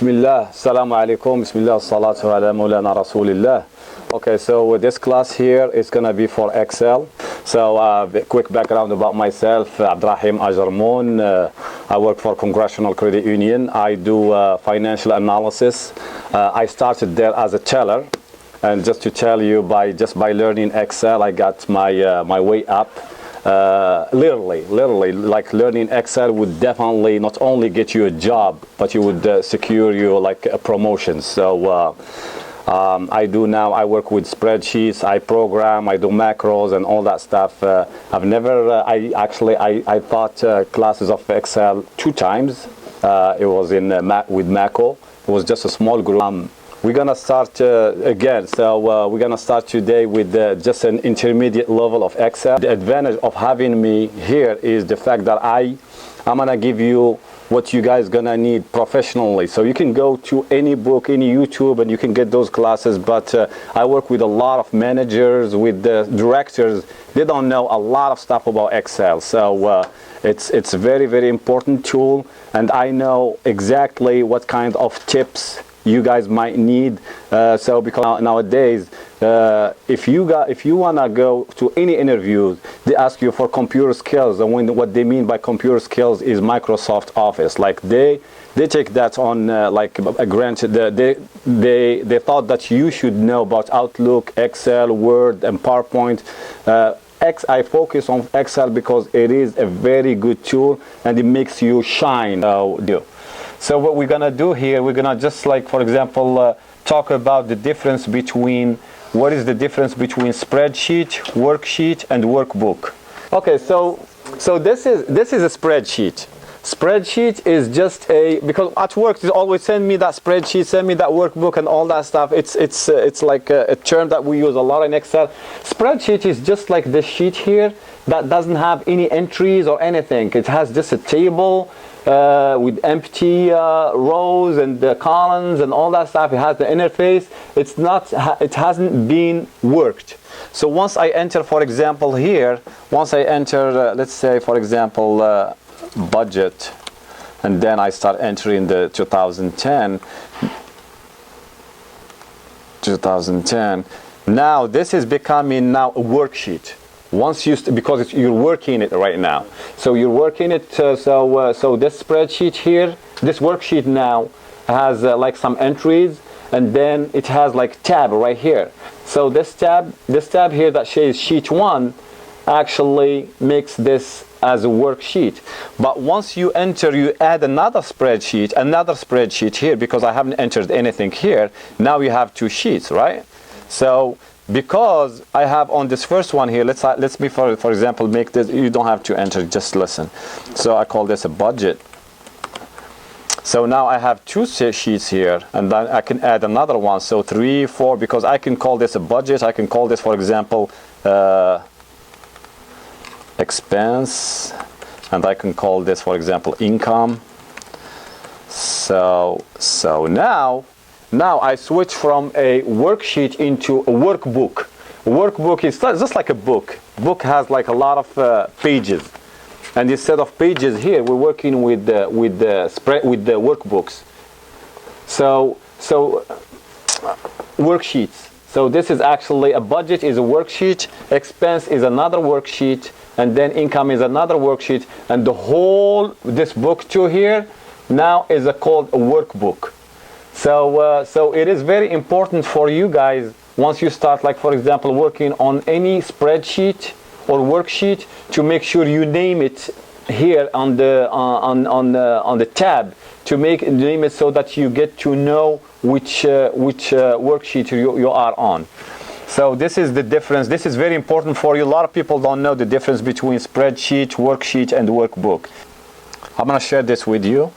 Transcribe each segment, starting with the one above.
Bismillah, Assalamu alaikum, Bismillah, salatu ala Maulana Rasulillah. Okay, so this class here is going to be for Excel. So quick background about myself, Abdrahim Ajarmoon. I work for Congressional Credit Union. I do financial analysis. I started there as a teller. And just to tell you, by learning Excel, I got my way up. Literally, like learning Excel would definitely not only get you a job, but you would secure you like a promotion. So I work with spreadsheets, I program, I do macros and all that stuff. I've never, I taught classes of Excel 2 times. It was with Mako. It was just a small group. We're gonna start again. So we're gonna start today with just an intermediate level of Excel. The advantage of having me here is the fact that I'm gonna give you what you guys gonna need professionally. So you can go to any book, any YouTube, and you can get those classes. But I work with a lot of managers, with the directors. They don't know a lot of stuff about Excel. So it's a very, very important tool, and I know exactly what kind of tips you guys might need. So because nowadays, if you wanna go to any interview, they ask you for computer skills, and what they mean by computer skills is Microsoft Office. Like they take that on like granted. They thought that you should know about Outlook, Excel, Word, and PowerPoint. I focus on Excel because it is a very good tool and it makes you shine. So what we're gonna do here, we're gonna just like, for example, talk about the difference between, what is the difference between spreadsheet, worksheet, and workbook. Okay, so this is a spreadsheet. Spreadsheet is just because at work they always send me that spreadsheet, send me that workbook and all that stuff. It's like a term that we use a lot in Excel. Spreadsheet is just like this sheet here that doesn't have any entries or anything. It has just a table with empty rows and columns and all that stuff. It has the interface. It hasn't been worked. So once I enter, for example, here, once I enter, let's say, for example, budget, and then I start entering the 2010. Now this is becoming now a worksheet. Once because you're working it right now, so you're working it. So this spreadsheet here, this worksheet now has like some entries, and then it has like tab right here. So this tab here that says sheet 1 actually makes this as a worksheet. But once you add another spreadsheet here, because I haven't entered anything here. Now you have 2 sheets, right? So because I have on this first one here, let's me for example make this. You don't have to enter, just listen. So I call this a budget. So now I have 2 sheets here, and then I can add another one. So 3, 4, because I can call this a budget. I can call this, for example, expense, and I can call this, for example, income. So now I switch from a worksheet into a workbook. A workbook is just like a book. Book has like a lot of pages, and instead of pages here, we're working with the workbooks. So worksheets. So this is actually a budget is a worksheet, expense is another worksheet, and then income is another worksheet, and the whole this book too here now is called a workbook. So it is very important for you guys, once you start, like for example, working on any spreadsheet or worksheet, to make sure you name it here on the tab, to name it so that you get to know which worksheet you are on. So this is the difference. This is very important for you. A lot of people don't know the difference between spreadsheet, worksheet, and workbook. I'm gonna share this with you.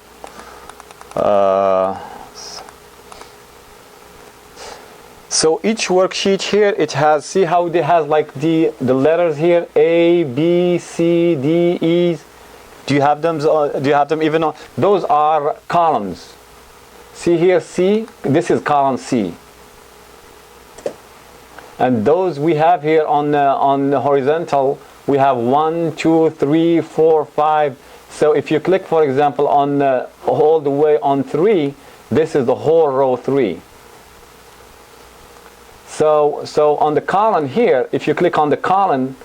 So each worksheet here, it has, see how it has like the letters here, A, B, C, D, E. Do you have them? Do you have them even on? Those are columns. See here, C. This is column C. And those we have here on the horizontal, we have 1, 2, 3, 4, 5. So if you click, for example, on all the way on 3, This is the whole row 3. So on the column here, if you click on the column,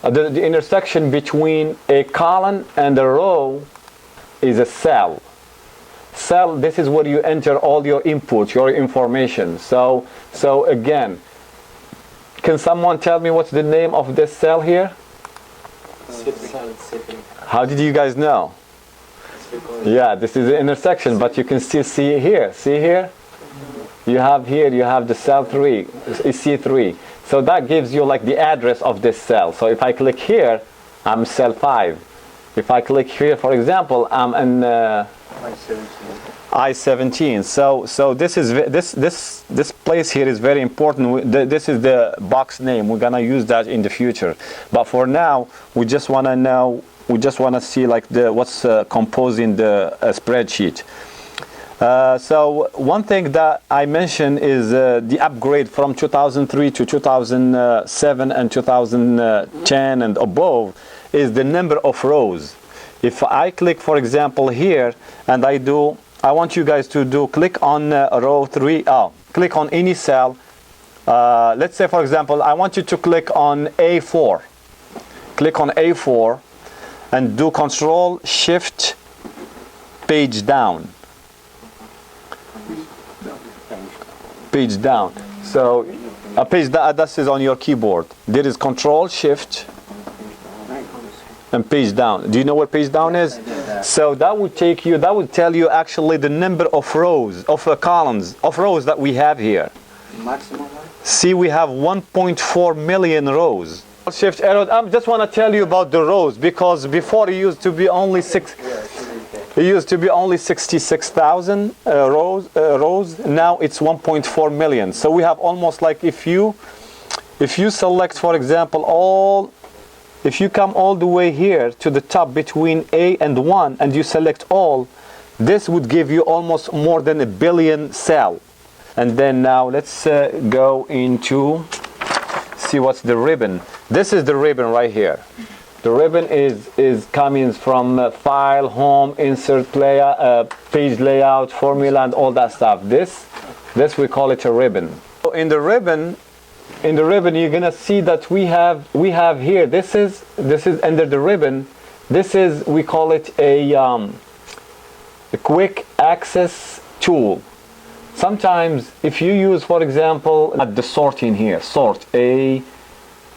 the intersection between a column and a row is a cell. Cell, this is where you enter all your input, your information. So again, can someone tell me what's the name of this cell here? How did you guys know? Yeah, this is the intersection, but you can still see it here. See here? You have the cell 3, C3. So that gives you like the address of this cell. So if I click here, I'm cell 5. If I click here, for example, I'm in I-17. So this place here is very important. This is the box name. We're gonna use that in the future. But for now, we just wanna know. We just wanna see like what's composing the spreadsheet. So one thing that I mentioned is the upgrade from 2003 to 2007 and 2010 and above is the number of rows. If I click, for example, here, and I want you guys to click on row 3. Click on any cell. Let's say, for example, I want you to click on A4. Click on A4 and do Control Shift page down. Page down. So a page that is on your keyboard. There is Control Shift and page down. Do you know what page down is? So that would tell you actually the number of rows, of columns, of rows that we have here. Maximum. See, we have 1.4 million rows. Shift arrow. I just want to tell you about the rows, because before it used to be only 66,000 rows. Now it's 1.4 million. So we have almost like if you select, for example, if you come all the way here to the top between A and 1 and you select all, this would give you almost more than 1 billion cell. And then now let's go into see what's the ribbon. This is the ribbon right here. The ribbon is coming from file, home, insert, page layout, formula, and all that stuff. This we call it a ribbon. So in the ribbon, you're gonna see that we have here. This is under the ribbon. We call it a quick access tool. Sometimes if you use, for example, the sorting here,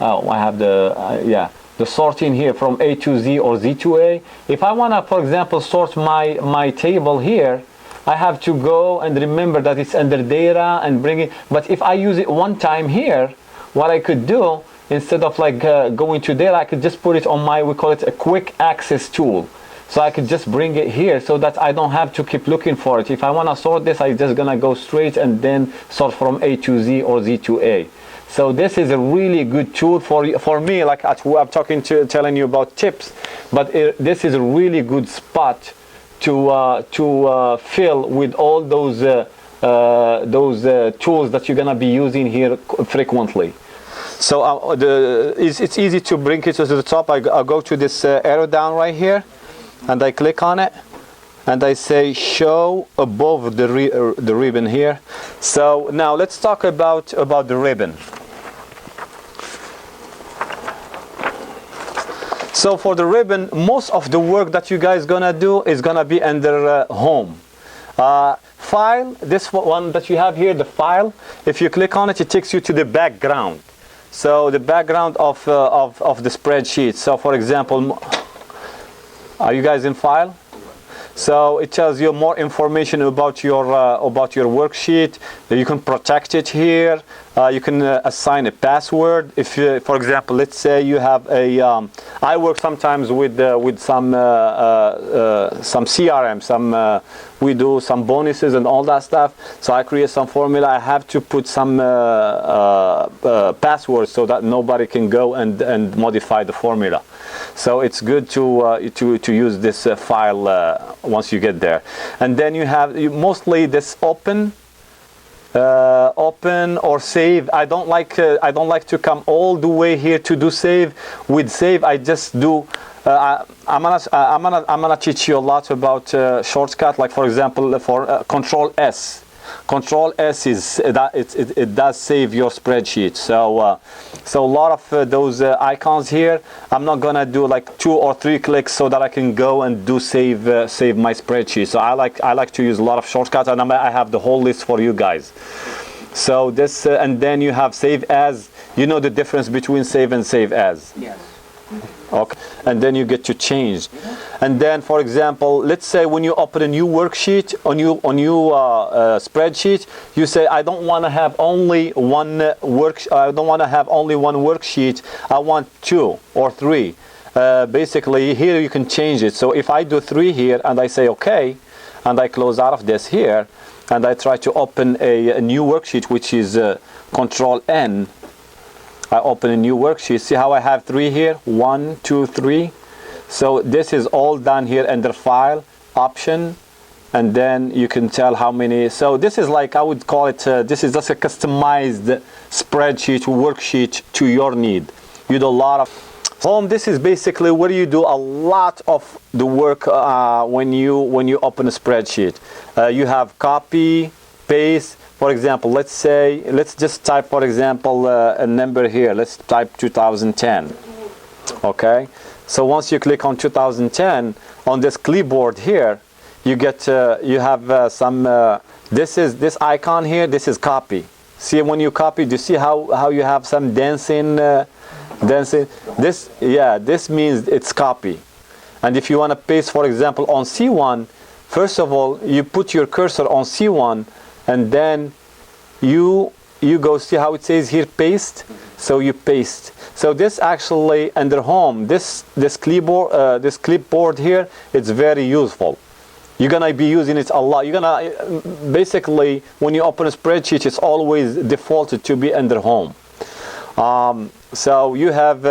I have the sorting here from A to Z or Z to A. If I want to, for example, sort my table here, I have to go and remember that it's under data and bring it. But if I use it one time here, what I could do, instead of like going to data, I could just put it on we call it a quick access tool. So I could just bring it here so that I don't have to keep looking for it. If I want to sort this, I'm just gonna go straight and then sort from A to Z or Z to A. So this is a really good tool for me, like I'm telling you about tips, but this is a really good spot to fill with all those tools that you're gonna be using here frequently. So it's easy to bring it to the top. I'll go to this arrow down right here, and I click on it, and I say show above the ribbon here. So now let's talk about the ribbon. So for the ribbon, most of the work that you guys gonna do is gonna be under home. File, this one that you have here, the file, if you click on it, it takes you to the background. So the background of the spreadsheet. So for example, are you guys in file? So it tells you more information about your worksheet. You can protect it here. You can assign a password. If for example, let's say you have I work sometimes with some CRM, we do some bonuses and all that stuff. So I create some formula. I have to put some passwords so that nobody can go and modify the formula. So it's good to use this file once you get there. And then you have mostly this open open or save. I don't like to come all the way here to do save. With save, I just do. I'm gonna teach you a lot about shortcut. Like for example, for Control S. Control S is that it does save your spreadsheet. So so a lot of those icons here, I'm not gonna do like 2 or 3 clicks so that I can go and do save my spreadsheet. So I like to use a lot of shortcuts, and I have the whole list for you guys. So this and then you have save as. You know the difference between save and save as. Yes. Okay, and then you get to change. And then, for example, let's say when you open a new worksheet, a new spreadsheet, you say, I don't want to have only one worksheet. I want 2 or 3. Basically, here you can change it. So if I do 3 here and I say OK, and I close out of this here, and I try to open a new worksheet, which is Control N. I open a new worksheet. See how I have 3 here? 1, 2, 3. So this is all done here under File, Option, and then you can tell how many. So this is like, I would call it, this is just a customized spreadsheet, worksheet to your need. You do a lot of home. This is basically where you do a lot of the work when you open a spreadsheet. You have copy, paste. For example, let's just type, for example, a number here. Let's type 2010. Okay. So once you click on 2010 on this clipboard here, you get you have some. This icon here. This is copy. See, when you copy, do you see how you have some dancing? This means it's copy. And if you want to paste, for example, on C1, first of all, you put your cursor on C1. And then you go, see how it says here paste, so you paste. So this actually under home, this clipboard here, it's very useful. You're gonna be using it a lot. You're gonna basically, when you open a spreadsheet, it's always defaulted to be under home. So you have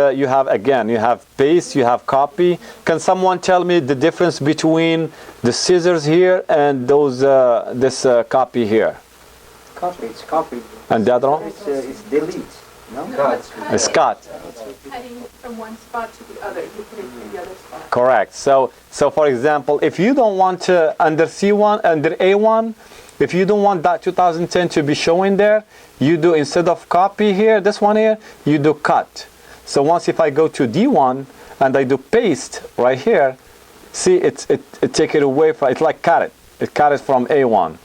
paste, you have copy. Can someone tell me the difference between the scissors here and those this copy here? Copy, it's copy. And the other one? It's delete. No? It's cut. Cutting from one spot to the other, you put it in the other spot. Correct. So for example, if you don't want to under C1, under A1, if you don't want that 2010 to be showing there, you do, instead of copy here, this one here, you do cut. So once if I go to D1 and I do paste right here, see it take it away from, it's like cut it. It cut it from A1.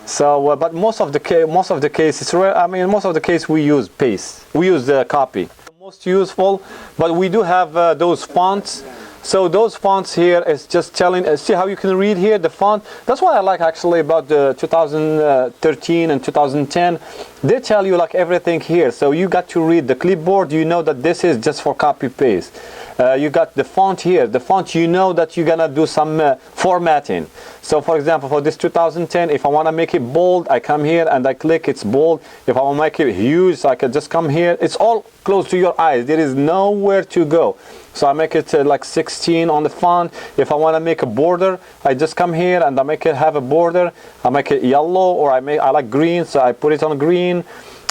So but most of the case it's rare. I mean, most of the case we use paste. We use the copy. The most useful, but we do have those fonts. So those fonts here is just telling, see how you can read here the font. That's what I like actually about the 2013 and 2010. They tell you like everything here. So you got to read the clipboard. You know that this is just for copy paste. You got the font here. The font, you know that you're gonna do some formatting. So for example, for this 2010, if I want to make it bold, I come here and I click, it's bold. If I want to make it huge, I can just come here. It's all close to your eyes. There is nowhere to go. So I make it like 16 on the font. If I want to make a border, I just come here and I make it have a border. I make it yellow, or I like green, so I put it on green.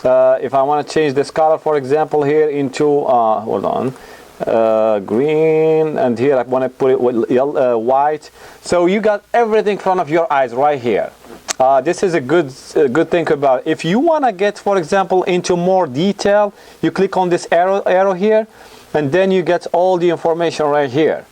If I want to change this color, for example, here into hold on, green, and here I want to put it with yellow, white. So you got everything in front of your eyes right here. This is a good thing about it. If you want to get, for example, into more detail, you click on this arrow here, and then you get all the information right here.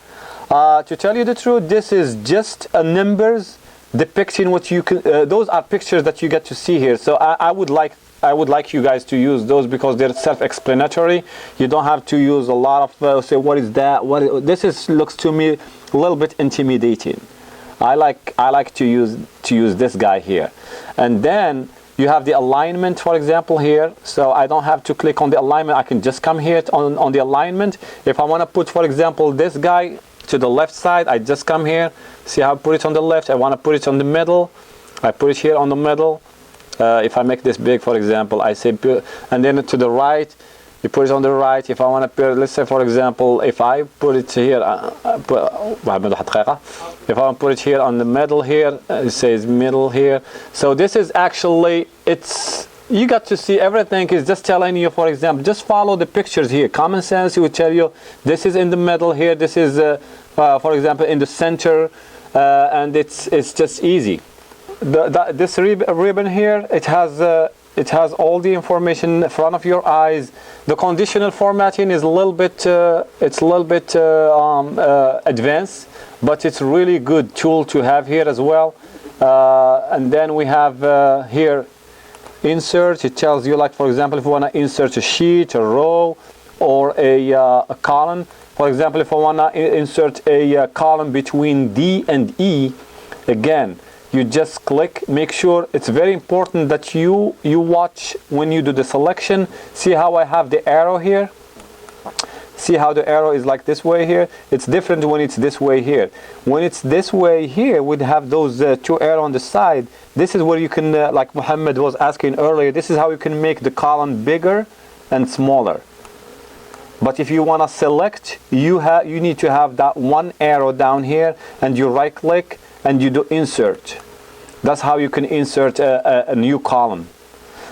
To tell you the truth, this is just numbers depicting what you can. Those are pictures that you get to see here. So I would like you guys to use those because they're self-explanatory. You don't have to use a lot of say what is that? This looks to me a little bit intimidating. I like to use this guy here, and then you have the alignment, for example, here. So I don't have to click on the alignment. I can just come here on the alignment. If I want to put, for example, this guy to the left side, I just come here. See how I put it on the left? I want to put it on the middle. I put it here on the middle. If I make this big, for example, I say, and then to the right, you put it on the right. If I want to put, let's say for example, if I put it here, if I want to put it here on the middle here, it says middle here. So this is actually, it's, you got to see everything is just telling you, for example, just follow the pictures here. Common sense, it will tell you this is in the middle here, this is, for example, in the center, and it's just easy. This ribbon here, it has all the information in front of your eyes. The conditional formatting is a little bit, advanced, but it's really good tool to have here as well. And then we have here insert. It tells you, like for example, if you want to insert a sheet, a row, or a column. For example, if I want to insert a column between D and E, again, you just click. Make sure, it's very important that you watch when you do the selection. See how I have the arrow here? See how the arrow is like this way here? It's different when it's this way here. When it's this way here, we'd have those two arrows on the side. This is where you can, like Muhammad was asking earlier, this is how you can make the column bigger and smaller. But if you want to select, you need to have that one arrow down here, and you right click and you do insert. That's how you can insert a new column.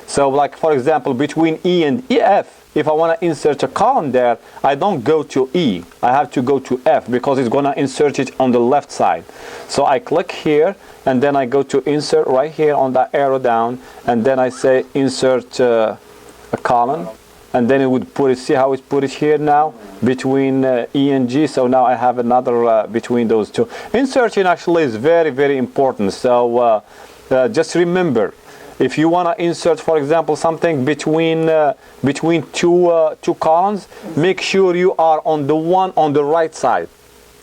So like for example, between E and EF, if I want to insert a column there, I don't go to E. I have to go to F because it's going to insert it on the left side. So I click here and then I go to insert right here on that arrow down, and then I say insert a column, and then it would put it, see how it's put it here now between E and G. So now I have another between those two. Inserting actually is very, very important. So just remember, if you want to insert, for example, something between two columns, make sure you are on the one on the right side.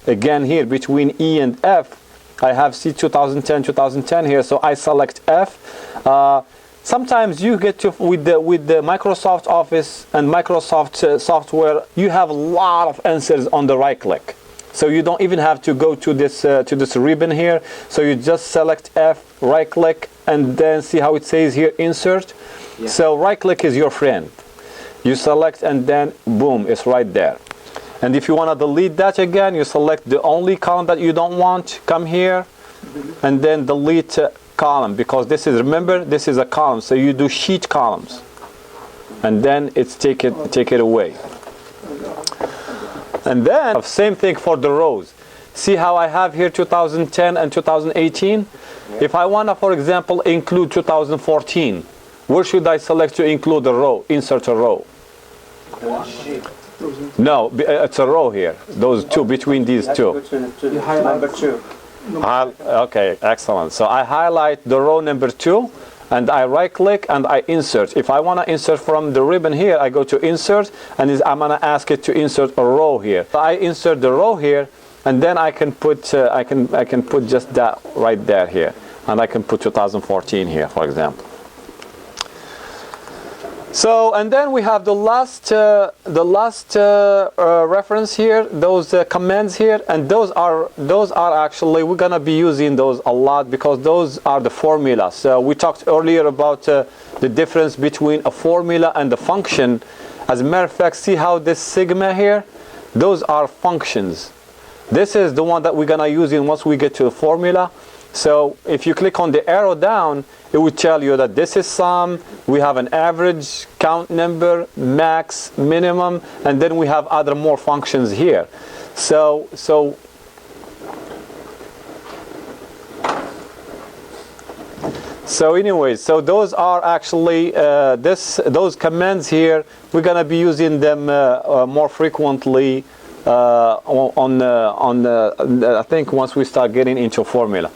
Again, here between E and F, I have C 2010 here, so I select F. Sometimes you get to with the Microsoft Office and Microsoft software, you have a lot of answers on the right click. So you don't even have to go to this ribbon here. So you just select F, right click, and then see how it says here insert. Yeah. So right click is your friend. You select and then boom, it's right there. And if you want to delete that again, you select the only column that you don't want, come here and then delete column, because this is, remember, this is a column, so you do sheet columns and then it's take it away. And then same thing for the rows. See how I have here 2010 and 2018? If I want to, for example, include 2014, where should I select to include a row, insert a row? No, it's a row here. Those two, between these two. You highlight number 2. Okay, excellent. So I highlight the row number 2 and I right click and I insert. If I want to insert from the ribbon here, I go to insert and I'm going to ask it to insert a row here. So I insert the row here, and then I can put I can put just that right there here, and I can put 2014 here, for example. So, and then we have the last reference here, those commands here, and those are actually, we're gonna be using those a lot because those are the formulas. So we talked earlier about the difference between a formula and a function. As a matter of fact, see how this sigma here, those are functions. This is the one that we're gonna use in once we get to the formula. So if you click on the arrow down, it will tell you that this is sum, we have an average, count number, max, minimum, and then we have other more functions here. So anyways, so those are actually those commands here. We're gonna be using them more frequently I think once we start getting into formula.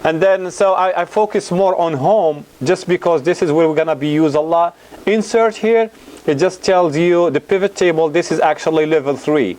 And then so I focus more on home just because this is where we're gonna be used a lot. Insert here, it just tells you the pivot table. This is actually level 3.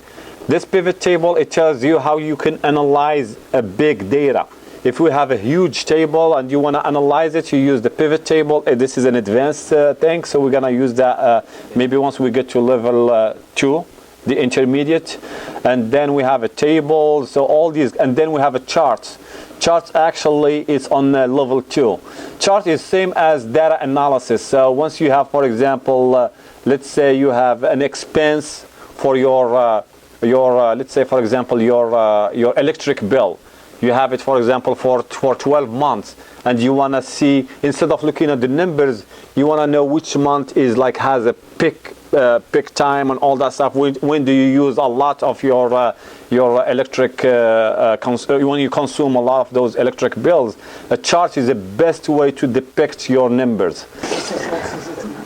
This pivot table, it tells you how you can analyze a big data. If we have a huge table and you want to analyze it, you use the pivot table. This is an advanced thing, so we're gonna use that maybe once we get to level 2. The intermediate, and then we have a table, so all these, and then we have a chart. Charts actually is on level 2. Chart is same as data analysis. So once you have, for example, let's say you have an expense for your let's say for example your electric bill. You have it for example for 12 months, and you want to see, instead of looking at the numbers, you want to know which month is like has a peak time and all that stuff. When do you use a lot of your electric when you consume a lot of those electric bills? A chart is the best way to depict your numbers.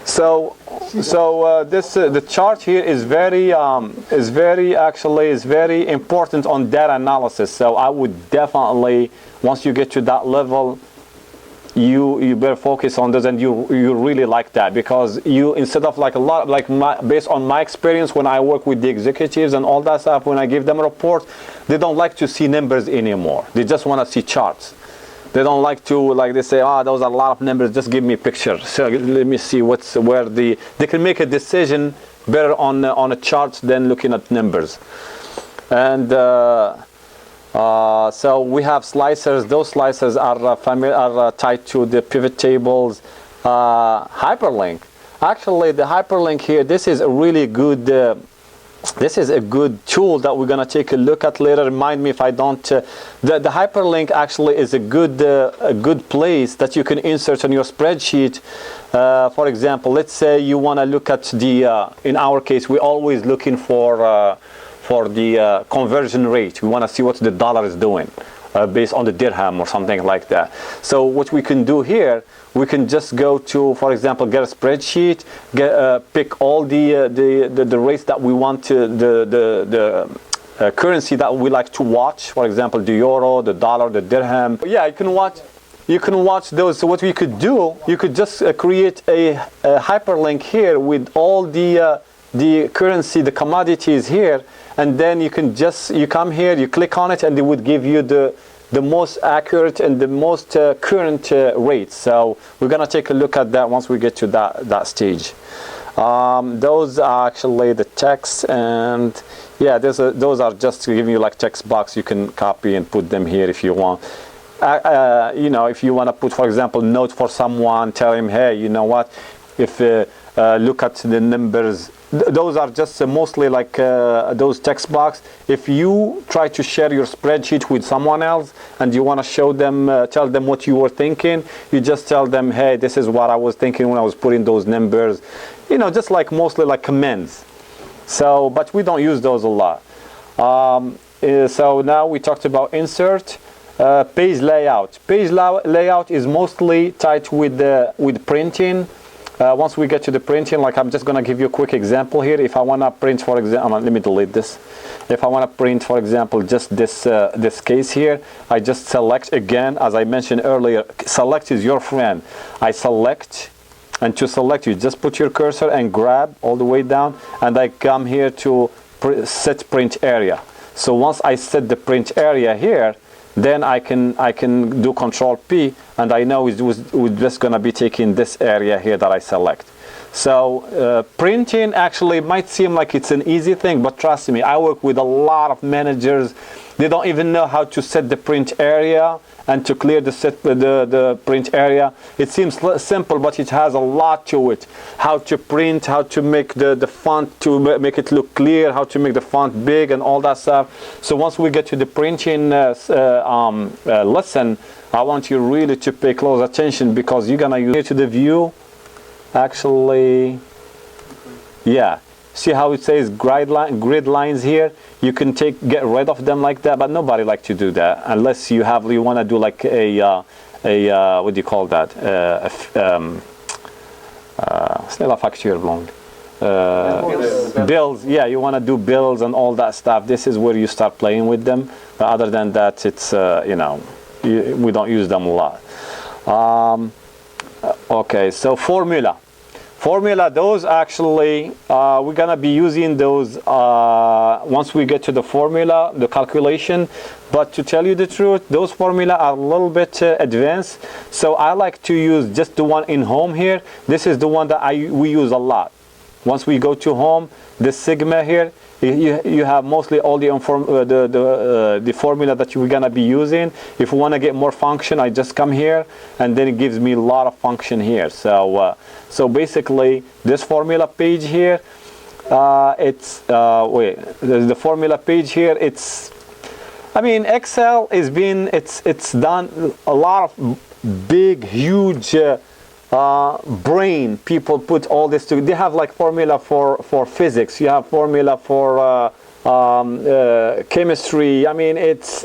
So the chart here is very important on data analysis. So I would definitely, once you get to that level, you better focus on this, and you really like that, because you, instead of like a lot, like based on my experience when I work with the executives and all that stuff, when I give them a report, they don't like to see numbers anymore. They just want to see charts. They don't like to, like they say, those are a lot of numbers, just give me a picture. So let me see they can make a decision better on a chart than looking at numbers. And so we have slicers. Those slicers are tied to the pivot tables. Hyperlink. Actually, the hyperlink here, this is a really good this is a good tool that we're going to take a look at later. Remind me if I don't. The hyperlink actually is a good place that you can insert on your spreadsheet. For example, let's say you want to look at the, in our case, we're always looking for the conversion rate. We want to see what the dollar is doing based on the dirham or something like that. So what we can do here, we can just go to, for example, get a spreadsheet, pick all the rates that we want to, the currency that we like to watch. For example, the euro, the dollar, the dirham. Yeah, you can watch those. So what we could do, you could just create a hyperlink here with all the currency, the commodities here, and then you come here, you click on it, and it would give you the most accurate and the most current rates. So we're gonna take a look at that once we get to that stage. Those are actually the text, and yeah, those are just to give you like text box. You can copy and put them here if you want. You know, if you want to put, for example, note for someone, tell him, hey, you know what, if look at the numbers. Those are just mostly like those text box. If you try to share your spreadsheet with someone else and you want to show them, tell them what you were thinking, you just tell them, hey, this is what I was thinking when I was putting those numbers. You know, just like mostly like commands. So, but we don't use those a lot. So now we talked about insert. Page layout. Page layout is mostly tied with printing. Once we get to the printing, like I'm just going to give you a quick example here. If I want to print, for example, let me delete this. If I want to print, for example, just this case here, I just select again, as I mentioned earlier, select is your friend. I select, and to select, you just put your cursor and grab all the way down, and I come here to set print area. So once I set the print area here, then I can do Control P, and I know we're just going to be taking this area here that I select. So printing actually might seem like it's an easy thing, but trust me, I work with a lot of managers. They don't even know how to set the print area and to clear the print area. It seems simple, but it has a lot to it. How to print, how to make the font to make it look clear, how to make the font big and all that stuff. So once we get to the printing lesson, I want you really to pay close attention, because you're gonna use here to the view. Actually, yeah. See how it says grid lines here? You can get rid of them like that, but nobody like to do that unless you want to do like a what do you call that? Bills. Yeah, you want to do bills and all that stuff. This is where you start playing with them. But other than that, it's you know, we don't use them a lot. Okay, so formula, those actually we're gonna be using those once we get to the formula, the calculation. But to tell you the truth, those formula are a little bit advanced, so I like to use just the one in home here. This is the one that we use a lot. Once we go to home, the sigma here, You have mostly all the the formula that you're gonna be using. If you want to get more function, I just come here, and then it gives me a lot of function here. So basically, this formula page here, the formula page here. I mean, Excel it's done a lot of big, huge. Brain people put all this together. They have like formula for physics. You have formula for chemistry. I mean, it's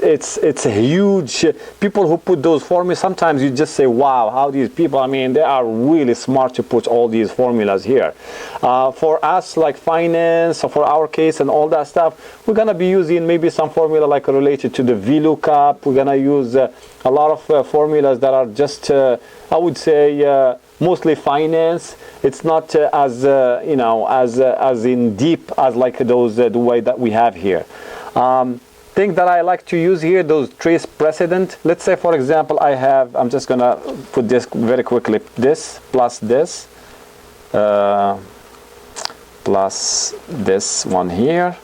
a huge. People who put those formulas, sometimes you just say, wow, how these people, I mean, they are really smart to put all these formulas here. For us, like finance, or for our case and all that stuff, we're gonna be using maybe some formula like related to the VLOOKUP. We're gonna use a lot of formulas that are just I would say mostly finance. It's not as as in deep as like those the way that we have here. Thing that I like to use here, those trace precedent. Let's say, for example, I'm just gonna put this very quickly. This plus this plus this one here.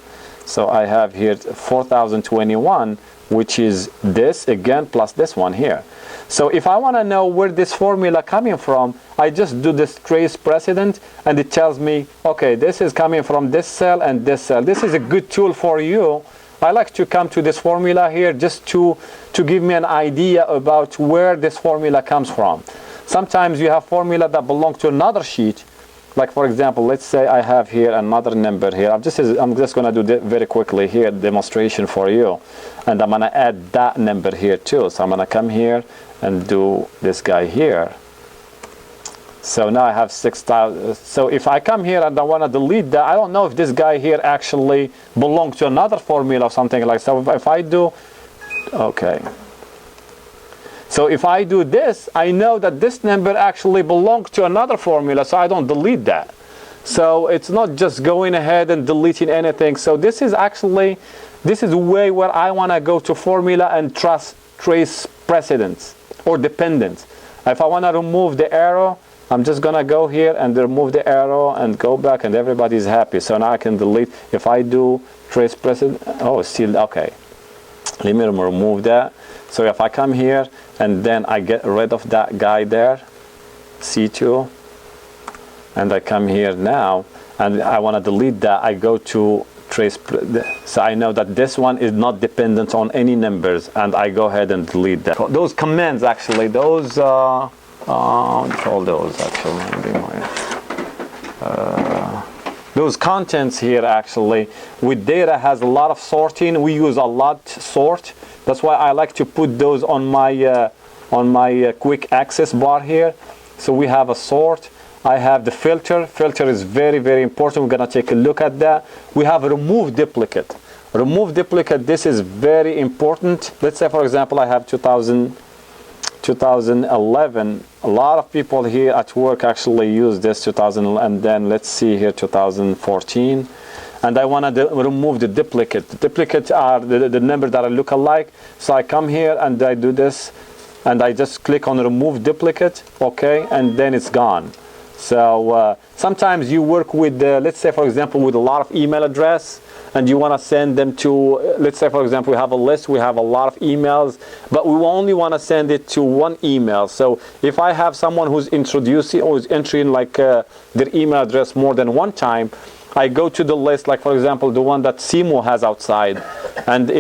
So I have here 4021, which is this again plus this one here. So if I want to know where this formula coming from, I just do this trace precedent, and it tells me, okay, this is coming from this cell and this cell. This is a good tool for you. I like to come to this formula here just to give me an idea about where this formula comes from. Sometimes you have formula that belong to another sheet. Like, for example, let's say I have here another number here. I'm just going to do that very quickly here, demonstration for you. And I'm going to add that number here too. So I'm going to come here and do this guy here. So now I have 6,000. So if I come here and I want to delete that, I don't know if this guy here actually belongs to another formula or something like that. So if I do, okay. So if I do this, I know that this number actually belongs to another formula, so I don't delete that. So it's not just going ahead and deleting anything. So this is a way where I want to go to formula and trace precedence or dependence. If I want to remove the arrow, I'm just going to go here and remove the arrow and go back, and everybody's happy. So now I can delete. If I do trace precedence, oh, it's still okay. Let me remove that. So if I come here and then I get rid of that guy there, C2, and I come here now and I want to delete that, I go to trace. So I know that this one is not dependent on any numbers, and I go ahead and delete that. Those commands, actually, those all those actually. Those contents here, actually, with data has a lot of sorting. We use a lot sort. That's why I like to put those on my quick access bar here. So we have a sort. I have the filter. Filter is very, very important. We're gonna take a look at that. We have a remove duplicate. Remove duplicate. This is very important. Let's say, for example, I have 2011. A lot of people here at work actually use this 2000, and then let's see here 2014. And I want to remove the duplicate. The duplicates are the number that look alike. So I come here and I do this, and I just click on remove duplicate, okay, and then it's gone. So sometimes you work with, let's say, for example, with a lot of email address, and you want to send them to, let's say, for example, we have a list, we have a lot of emails, but we only want to send it to one email. So if I have someone who's introducing or is entering like their email address more than one time, I go to the list, like for example, the one that Simo has outside, and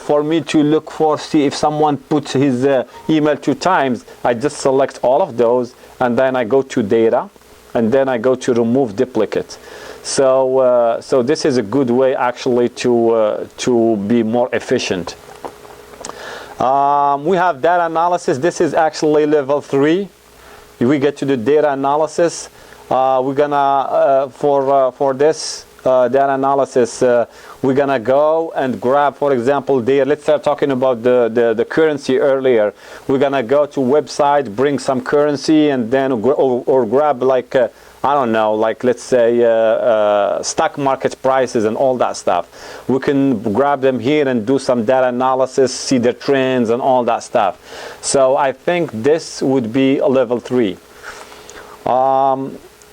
for me to look for, see if someone puts his email 2 times, I just select all of those, and then I go to data, and then I go to remove duplicate. So so this is a good way actually to be more efficient. We have data analysis. This is actually level 3. We get to the data analysis. We're gonna for this data analysis, we're gonna go and grab, for example, let's start talking about the currency earlier. We're gonna go to website, bring some currency, and then or grab like I don't know, like let's say stock market prices and all that stuff. We can grab them here and do some data analysis, see the trends and all that stuff. So I think this would be a level 3.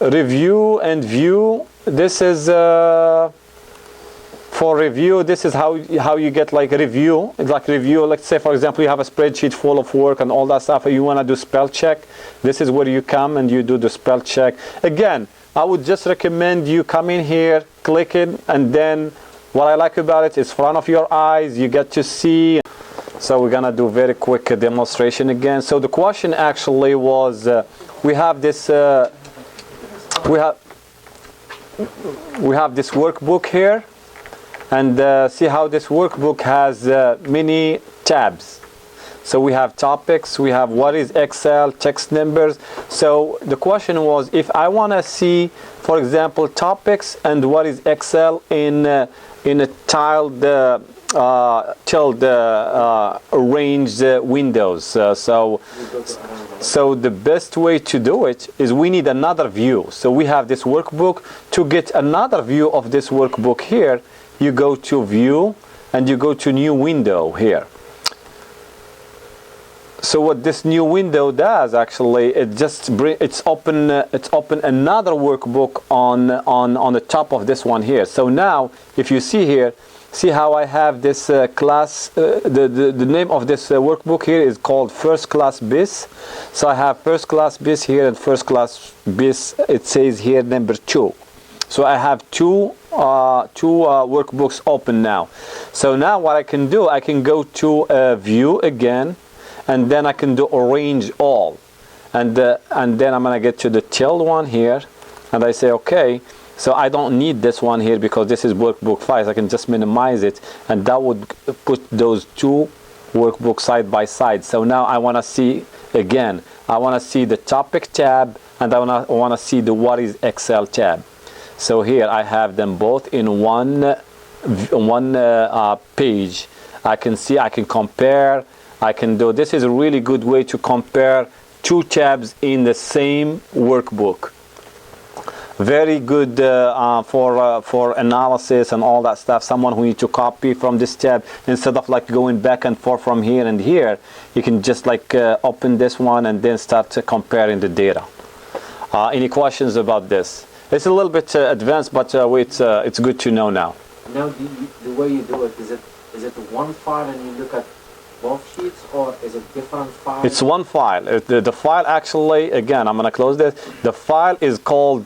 Review and view. This is for review, this is how you get like a review. It's like review. Let's say, for example, you have a spreadsheet full of work and all that stuff, and you want to do spell check. This is where you come and you do the spell check. Again, I would just recommend you come in here, click it, and then what I like about it is front of your eyes. You get to see. So we're gonna do very quick demonstration again. So the question actually was, we have this we have this workbook here, and see how this workbook has many tabs. So we have topics, we have what is Excel, text numbers. So the question was, if I want to see, for example, topics and what is Excel in a tiled arranged windows. So the best way to do it is we need another view. So we have this workbook. To get another view of this workbook here, you go to view and you go to new window here. So what this new window does actually, it's open another workbook on the top of this one here. So now if you see here, see how I have this class, the name of this workbook here is called First Class BIS. So I have First Class BIS here and First Class BIS, it says here number 2. So I have two workbooks open now. So now what I can do, I can go to view again, and then I can do arrange all, and then I'm gonna get to the tilde one here, and I say okay. So I don't need this one here because this is workbook 5. I can just minimize it, and that would put those two workbooks side by side. So now I want to see again. I want to see the topic tab, and I want to see the what is Excel tab. So here I have them both in one page. I can see. I can compare. I can do. This is a really good way to compare two tabs in the same workbook. Very good for analysis and all that stuff. Someone who needs to copy from this tab, instead of like going back and forth from here and here, you can just like open this one and then start comparing the data. Any questions about this? It's a little bit advanced, but it's good to know now. Now the way you do it, is it one file and you look at both sheets, or is it different files? It's one file. The file actually, again, I'm going to close this. The file is called,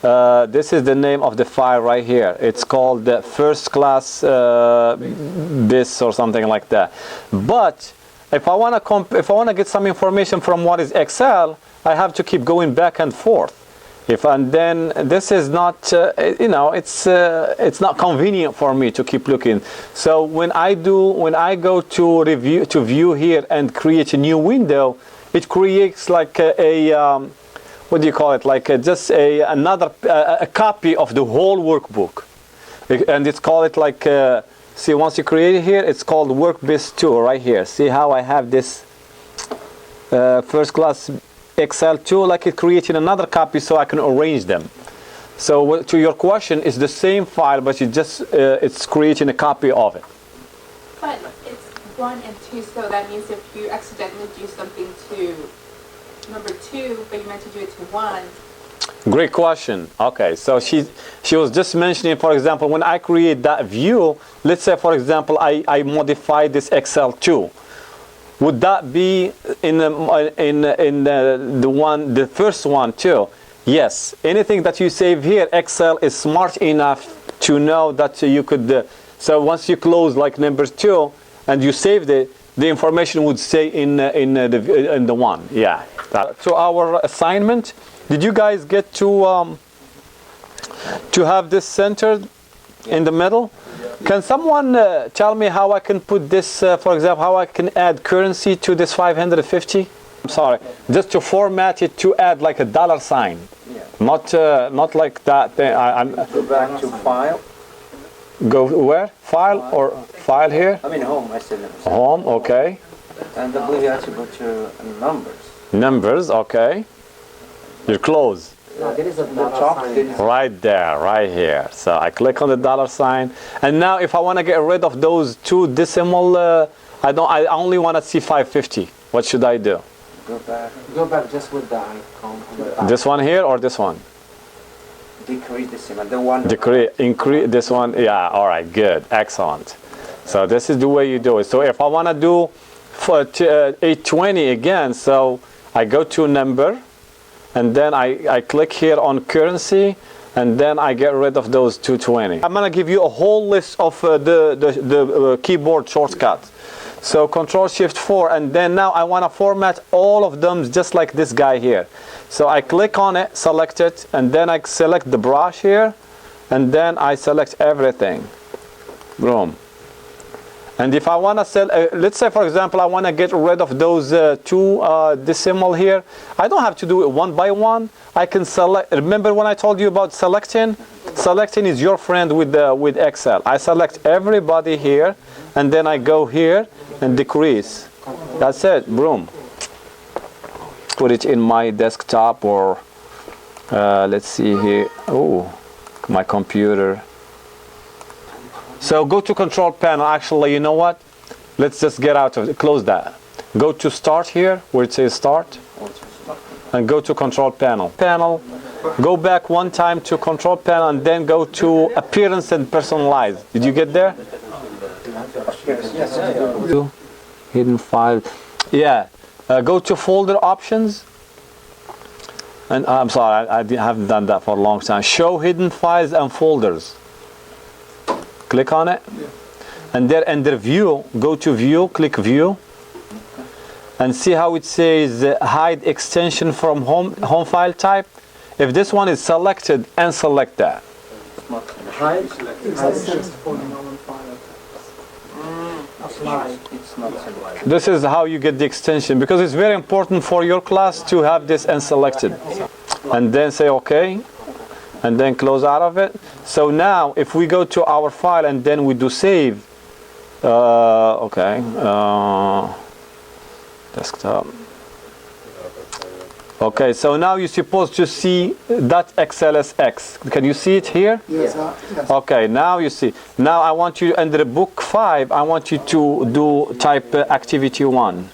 this is the name of the file right here. It's called First Class BIS or something like that. But if I want to get some information from what is Excel, I have to keep going back and forth. And then this is not, it's not convenient for me to keep looking. So when I go to view here and create a new window, it creates like what do you call it? Like just another copy of the whole workbook, and it's called it like. See, once you create it here, it's called WorkBIS 2 right here. See how I have this First Class Excel 2, like it created another copy so I can arrange them. So to your question, it's the same file, but it's creating a copy of it. But it's 1 and 2, so that means if you accidentally do something to number 2, but you meant to do it to 1. Great question. Okay, so she was just mentioning, for example, when I create that view, let's say, for example, I modify this Excel 2. Would that be in the first one too? Yes. Anything that you save here, Excel is smart enough to know that you could. So once you close like number 2 and you saved it, the information would stay in the one. Yeah. So our assignment. Did you guys get to have this centered in the middle? Can someone tell me how I can put this, for example, how I can add currency to this 550? I'm sorry, just to format it to add like a dollar sign. Yeah. Not like that. Go back to file. Go where? File or file here? I mean home, I said numbers. Home, okay. And I believe you have to go to numbers. Numbers, okay. You're close. No, there is a dollar sign. Right there, right here. So I click on the dollar sign, and now if I want to get rid of those two decimal, I only want to see 550. What should I do? Go back just with the icon on the back. This one here or this one? decrease decimal. The one. Decrease, increase this one. Yeah, all right, good, excellent. So this is the way you do it. So if I want to do for 820 again, so I go to number, and then I click here on currency, and then I get rid of those 220. I'm gonna give you a whole list of the keyboard shortcuts. So Control-Shift-4, and then now I want to format all of them just like this guy here. So I click on it, select it, and then I select the brush here, and then I select everything. Boom. And if I want to let's say for example I want to get rid of those two decimal here, I don't have to do it one by one. I can select. Remember when I told you about selecting? Selecting is your friend with Excel. I select everybody here, and then I go here and decrease. That's it. Boom. Put it in my desktop, or let's see here. Oh, my computer. So go to control panel. Actually, you know what? Let's just get out of it. Close that. Go to start here, where it says start, and go to control panel. Go back one time to control panel, and then go to appearance and personalize. Did you get there? Yes. Hidden file. Yeah. Go to folder options. And I'm sorry, I haven't done that for a long time. Show hidden files and folders. Click on it, and there under view, go to view, click view, and see how it says hide extension from home file type. If this one is selected, and select that. Hide. It's not selected. This is how you get the extension, because it's very important for your class to have this unselected. And then say OK, and then close out of it. So now if we go to our file and then we do save, desktop. Okay, so now you're supposed to see that XLSX. Can you see it here? Yes. Yes. Okay, now you see. Now I want you under book 5, I want you to type activity 1.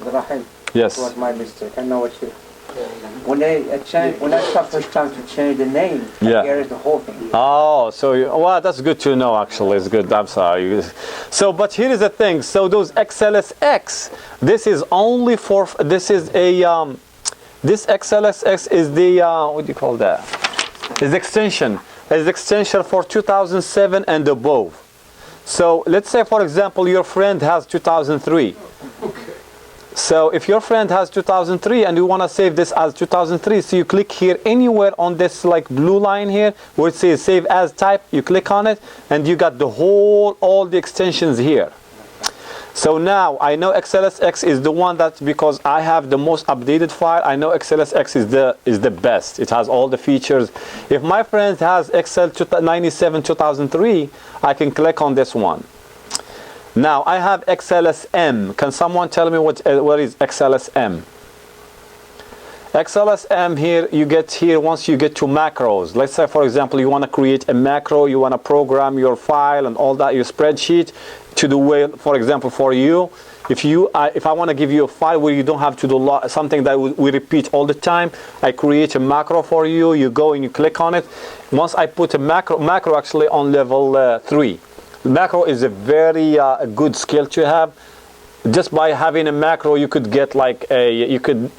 Rahim. Yes. It was my mistake. I know what you. When I start first time to change the name, Yeah. I erase the whole thing. Oh, so well, that's good to know. Actually, it's good. I'm sorry. So, but here is the thing. So those XLSX, this is only for. This is a. This XLSX is the what do you call that? Is extension. Is extension for 2007 and above. So let's say, for example, your friend has 2003. So if your friend has 2003 and you want to save this as 2003, so you click here anywhere on this like blue line here where it says save as type, you click on it and you got the all the extensions here. So now I know XLSX is the one that, because I have the most updated file, I know XLSX is the best. It has all the features. If my friend has Excel 97 2003, I can click on this one. Now I have XLSM. Can someone tell me what is XLSM? XLSM here, you get here once you get to macros. Let's say, for example, you want to create a macro, you want to program your file and all that, your spreadsheet to do well. For example, for you, if I want to give you a file where you don't have to do something that we repeat all the time, I create a macro for you. You go and you click on it. Once I put a macro actually on level 3. Macro is a very good skill to have. Just by having a macro, you could get like you could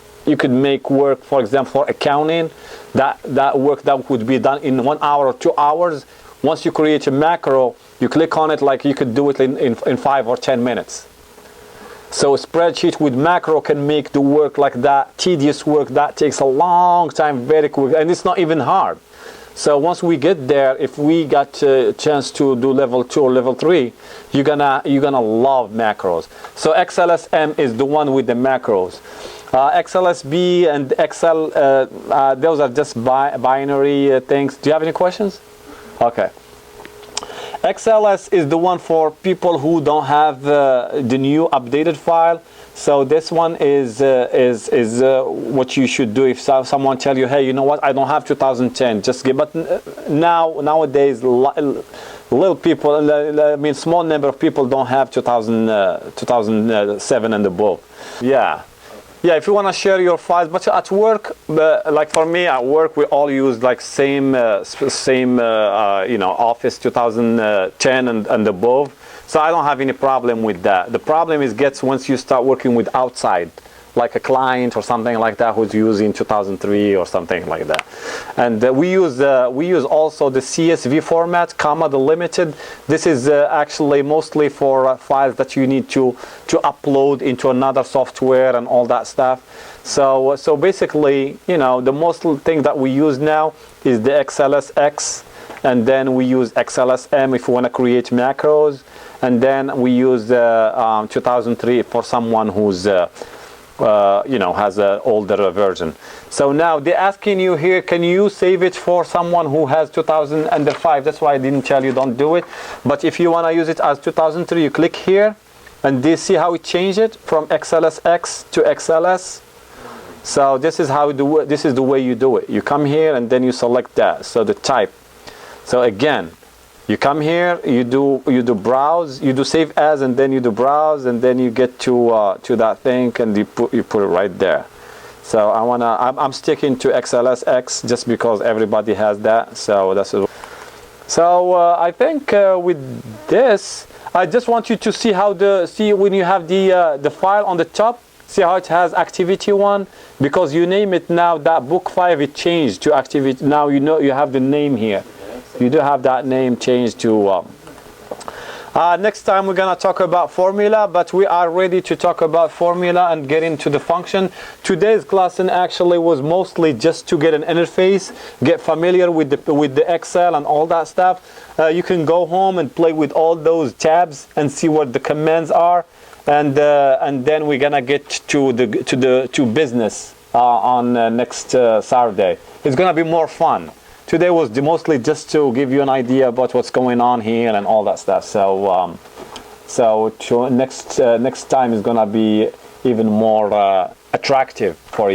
make work, for example, for accounting. That work that would be done in 1 hour or 2 hours. Once you create a macro, you click on it, like you could do it in 5 or 10 minutes. So a spreadsheet with macro can make the work like that, tedious work that takes a long time, very quick, and it's not even hard. So once we get there, if we got a chance to do level 2 or level 3, you're gonna love macros. So XLSM is the one with the macros. XLSB and Excel, those are just binary things. Do you have any questions? Okay. XLS is the one for people who don't have the new updated file. So this one is what you should do if someone tell you, hey, you know what, I don't have 2010, just give. But nowadays, little people, I mean, small number of people don't have 2007 and above. Yeah. Yeah, if you want to share your files, but at work, like for me at work, we all use like same Office 2010 and above. So I don't have any problem with that. The problem gets once you start working with outside, like a client or something like that who's using 2003 or something like that. And we use also the CSV format, comma delimited. This is actually mostly for files that you need to upload into another software and all that stuff. So basically, the most thing that we use now is the XLSX, and then we use XLSM if we want to create macros, and then we use 2003 for someone who's has an older version. So now they're asking you here, can you save it for someone who has 2005? That's why I didn't tell you don't do it. But if you want to use it as 2003, you click here, and do you see how it changed it from XLSX to XLS? So this is this is the way you do it. You come here and then you select that. So the type. So again, you come here, you do browse, you do save as, and then you do browse, and then you get to that thing, and you put it right there. So I'm sticking to XLSX just because everybody has that. So that's it. So I think with this, I just want you to see how when you have the file on the top. See how it has activity 1, because you name it now. That book 5 it changed to activity. Now you have the name here. You do have that name changed to. Next time we're gonna talk about formula, but we are ready to talk about formula and get into the function. Today's lesson actually was mostly just to get an interface, get familiar with the Excel and all that stuff. You can go home and play with all those tabs and see what the commands are, and then we're gonna get to business on next Saturday. It's gonna be more fun. Today was mostly just to give you an idea about what's going on here and all that stuff. So next time is gonna be even more attractive for you.